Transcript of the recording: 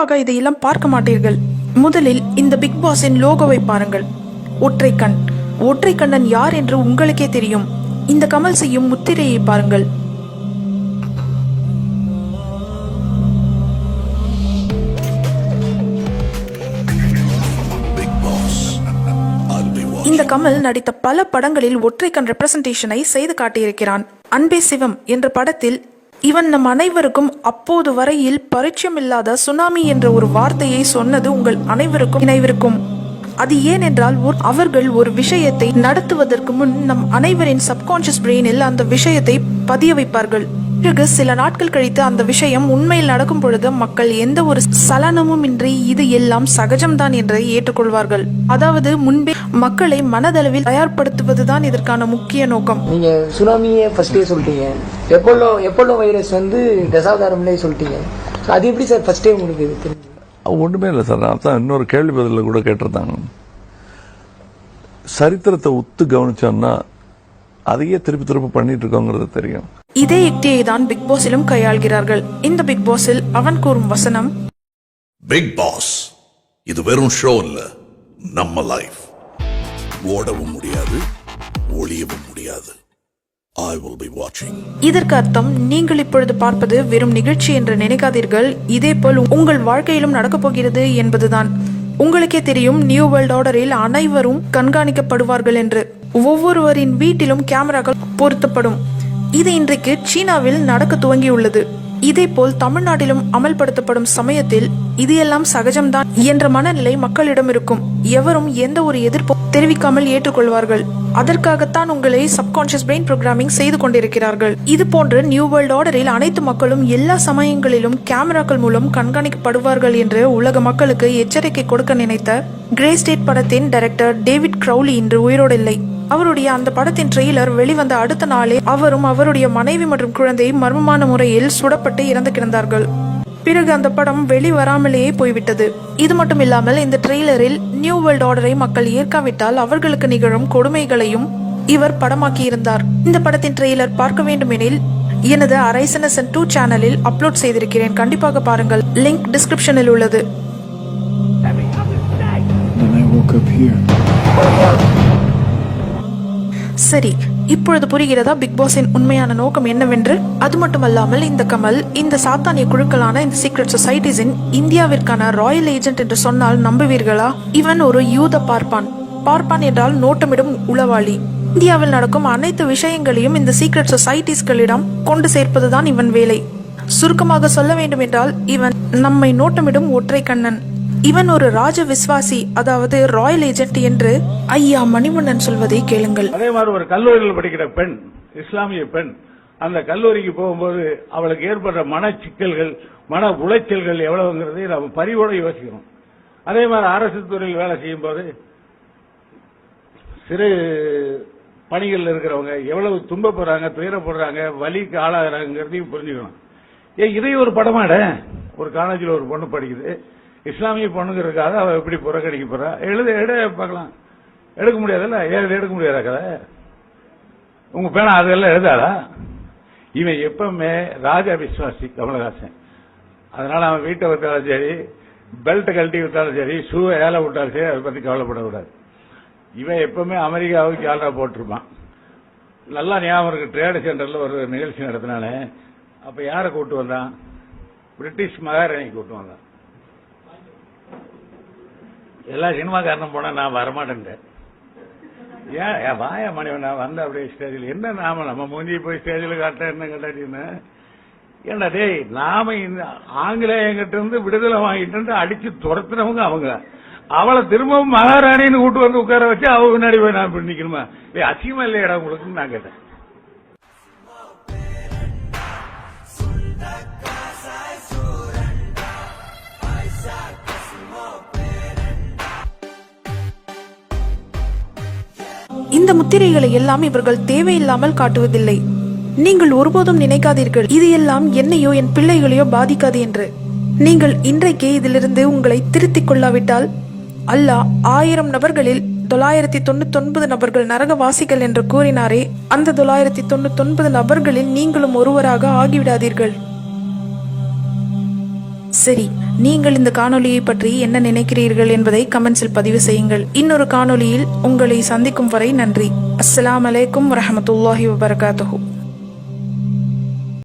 கண்டிப்பாக இதையெல்லாம் பார்க்க மாட்டீர்கள். முதலில் இந்த பிக் பாஸின் லோகோவை பாருங்கள். ஒற்றைக்கண். ஒற்றைக்கண்ணன் யார் என்று உங்களுக்கே தெரியும். இந்த கமல் செய்யும் முத்திரையை பாருங்கள். இந்த கமல் நடித்த பல படங்களில் ஒற்றைக்கண் ரெப்ரசன்டேஷனை செய்து காட்டியிருக்கிறான். அன்பே சிவம் என்ற படத்தில் இவன் நம் அனைவருக்கும் அப்போது வரையில் பரிச்சயமில்லாத சுனாமி என்ற ஒரு வார்த்தையை சொன்னது உங்கள் அனைவருக்கும் நினைவிருக்கும். அது ஏனென்றால் அவர்கள் ஒரு விஷயத்தை நடத்துவதற்கு முன் நம் அனைவரின் சப்கான்சியஸ் பிரெயினில் அந்த விஷயத்தை பதிய வைப்பார்கள். பிறகு சில நாட்கள் கழித்து அந்த விஷயம் உண்மையில் நடக்கும் பொழுது மக்கள் எந்த ஒரு சலனமும் இன்றி இது எல்லாம் சகஜம்தான் என்று ஏற்றுக்கொள்வார்கள். அதாவது முன்பே மக்களை மனதளவில் தயார்படுத்துவதுதான் இதற்கான முக்கிய நோக்கம். நீங்க சுனாமியே ஃபர்ஸ்டே சொல்லிட்டீங்க, எப்போலோ வைரஸ் வந்து தசாவதாரம்லேயே சொல்லிட்டீங்க. அது எப்படி சார் ஃபர்ஸ்டே உங்களுக்கு தெரிஞ்சு? ஒன்றுமே இல்லை சார். அதான் இன்னொரு கேள்வி பதிலில் கூட கேட்டிருந்தாங்க. சரித்திரத்தை உத்து கவனிச்சோம்னா அதையே திருப்பி பண்ணிட்டு இருக்கோங்கிறது தெரியும். இதே யுக்தியை தான் பிக் பாஸிலும் கையாள்கிறார்கள். இந்த பிக் பாஸில் அவன் கூறும் வசனம், பிக் பாஸ் இது வெறும் ஷோ இல்ல, நம்ம லைஃப். ஓடவும் முடியாது, ஒளியவும் முடியாது. I will be watching. இதற்கு அர்த்தம், நீங்கள் இப்பொழுது பார்ப்பது வெறும் நிகழ்ச்சி என்று நினைக்காதீர்கள், இதே போல் உங்கள் வாழ்க்கையிலும் நடக்கப் போகிறது என்பதுதான். உங்களுக்கே தெரியும், நியூ வேர்ல்ட் ஆர்டரில் அனைவரும் கண்காணிக்கப்படுவார்கள் என்று. ஒவ்வொருவரின் வீட்டிலும் கேமராக்கள் பொருத்தப்படும். இது இன்றைக்கு சீனாவில் நடக்க துவங்கியுள்ளது. இதே போல் தமிழ்நாட்டிலும் அமல்படுத்தப்படும் சமயத்தில் இது எல்லாம் சகஜம்தான் என்ற மனநிலை மக்களிடம் இருக்கும். எவரும் எந்த ஒரு எதிர்ப்பும் தெரிவிக்காமல் ஏற்றுக்கொள்வார்கள். அதற்காகத்தான் உங்களை சப்கான்சியஸ் பிரெயின் புரோகிராமிங் செய்து கொண்டிருக்கிறார்கள். இது போன்று நியூ வேர்ல்ட் ஆர்டரில் அனைத்து மக்களும் எல்லா சமயங்களிலும் கேமராக்கள் மூலம் கண்காணிக்கப்படுவார்கள் என்று உலக மக்களுக்கு எச்சரிக்கை கொடுக்க நினைத்த கிரே ஸ்டேட் படத்தின் டைரக்டர் டேவிட் க்ரௌலி இன்று உயிரோடு இல்லை. அவருடைய அந்த படத்தின் ட்ரெய்லர் வெளிவந்த அடுத்த நாளே அவரும் அவருடைய மனைவி மற்றும் குழந்தை மர்மமான முறையில் சுடப்பட்டு இறந்து கிடந்தார்கள். பிறகு அந்த படம் வெளிவராமலேயே போய்விட்டது. இது மட்டும் இல்லாமல் இந்த ட்ரெய்லரில் நியூ வேர்ல்ட் ஆர்டரை மக்கள் ஏற்காவிட்டால் அவர்களுக்கு நிகழும் கொடுமைகளையும் இவர் படமாக்கியிருந்தார். இந்த படத்தின் ட்ரெய்லர் பார்க்க வேண்டுமெனில் எனது அரைசனசன் 2 சேனலில் அப்லோட் செய்திருக்கிறேன். கண்டிப்பாக பாருங்கள். லிங்க் டிஸ்கிரிப்ஷனில் உள்ளது. சரி, இப்பொழுது புரிகிறதா பிக் பாஸின் உண்மையான நோக்கம் என்னவென்று? அது மட்டுமல்லாமல் இந்த கமல் இந்த சாத்தானிய குழுக்களான இந்த சீக்ரெட் சொசைட்டிஸின் இந்தியாவிற்கான ராயல் ஏஜென்ட் என்று சொன்னால் நம்புவீர்களா? இவன் ஒரு யூத பார்ப்பான் என்றால் நோட்டமிடும் உளவாளி. இந்தியாவில் நடக்கும் அனைத்து விஷயங்களையும் இந்த சீக்ரெட் சொசைட்டிஸ்களிடம் கொண்டு சேர்ப்பதுதான் இவன் வேலை. சுருக்கமாக சொல்ல வேண்டும் என்றால் இவன் நம்மை நோட்டமிடும் ஒற்றை கண்ணன். இவன் ஒரு ராஜ விஸ்வாசி, அதாவது ராயல் ஏஜென்ட் என்று ஐயா மணிவண்ணன் சொல்வதை கேளுங்கள். அதே மாதிரி ஒரு கல்லூரியில் படிக்கிற பெண், இஸ்லாமிய பெண், அந்த கல்லூரிக்கு போகும்போது அவளுக்கு ஏற்படுற மன சிக்கல்கள், மன உளைச்சல்கள் எவ்வளவுங்கிறதை நம்ம பரிவோடு யோசிக்கணும். அதே மாதிரி அரசு துறையில் வேலை செய்யும் போது சிறு பணிகள் இருக்கிறவங்க எவ்வளவு துன்பப்படுறாங்க, துயரப்படுறாங்க, வலிக்கு ஆளாகிறாங்கிறதையும் புரிஞ்சுக்கணும். இதையும் ஒரு படமாட ஒரு காலேஜில் ஒரு பொண்ணு படிக்குது, இஸ்லாமிய பொண்ணுங்கிறதுக்காக அவ எப்படி புறக்கணிக்க போறா? எட பார்க்கலாம், எடுக்க முடியாதுல்ல? எடுக்க முடியாதா கதை? உங்க பேனா அதெல்லாம் எழுதாடா? இவன் எப்பவுமே ராஜா விஸ்வாசி கமலஹாசன். அதனால அவன் வீட்டை விட்டாலும் சரி, பெல்ட் கழட்டி விட்டாலும் சரி, ஷூவை ஏழை விட்டாலும் சரி, அதை பத்தி கவலைப்படக்கூடாது. இவன் எப்பவுமே அமெரிக்காவுக்கு ஆளா போட்டிருப்பான். நல்லா ஞாபகம் இருக்கு, ட்ரேட் சென்டர்ல ஒரு நிகழ்ச்சி நடத்தினானே, அப்ப யாரை கூட்டு வந்தான்? பிரிட்டிஷ் மகாராணி கூட்டு வந்தான். எல்லா சினிமாக்காரனும் போனா நான் வரமாட்டேன். ஏன் வாய மணிவன் நான் வந்த அப்படியே ஸ்டேஜில் என்ன நாம நம்ம மூஞ்சி போய் ஸ்டேஜில் காட்ட என்ன கேட்டாச்சின்னு ஏண்டா டேய், நாம ஆங்கிலேயங்கிட்ட இருந்து விடுதலை வாங்கிட்டு அடிச்சு துரத்துனவங்க அவங்க. அவளை திரும்பவும் மகாராணின்னு கூட்டு வந்து உட்கார வச்சு அவ முன்னாடி போய் நான் நிக்கணுமா? அசிங்கமா இல்லையடா உங்களுக்குன்னு நான் கேட்டேன். இந்த முத்திரைகளை எல்லாம் இவர்கள் தேவையில்லாமல் காட்டுவதில்லை. நீங்கள் ஒருபோதும் நினைக்காதீர்கள் இது எல்லாம் என்னையோ என் பிள்ளைகளையோ பாதிக்காது என்று. நீங்கள் இன்றைக்கே இதிலிருந்து உங்களை திருத்திக் கொள்ளாவிட்டால் அல்லாஹ் 1000 நபர்களில் 999 நபர்கள் நரகவாசிகள் என்று கூறினாரே, அந்த 999 நபர்களில் நீங்களும் ஒருவராக ஆகிவிடாதீர்கள். சரி, நீங்கள் இந்த காணொளியை பற்றி என்ன நினைக்கிறீர்கள் என்பதை கமெண்ட்ஸில் பதிவு செய்யுங்கள். இன்னொரு காணொளியில் உங்களை சந்திக்கும் வரை நன்றி. அஸ்ஸலாமு அலைக்கும் வரஹ்மத்துல்லாஹி வபரகாத்துஹு.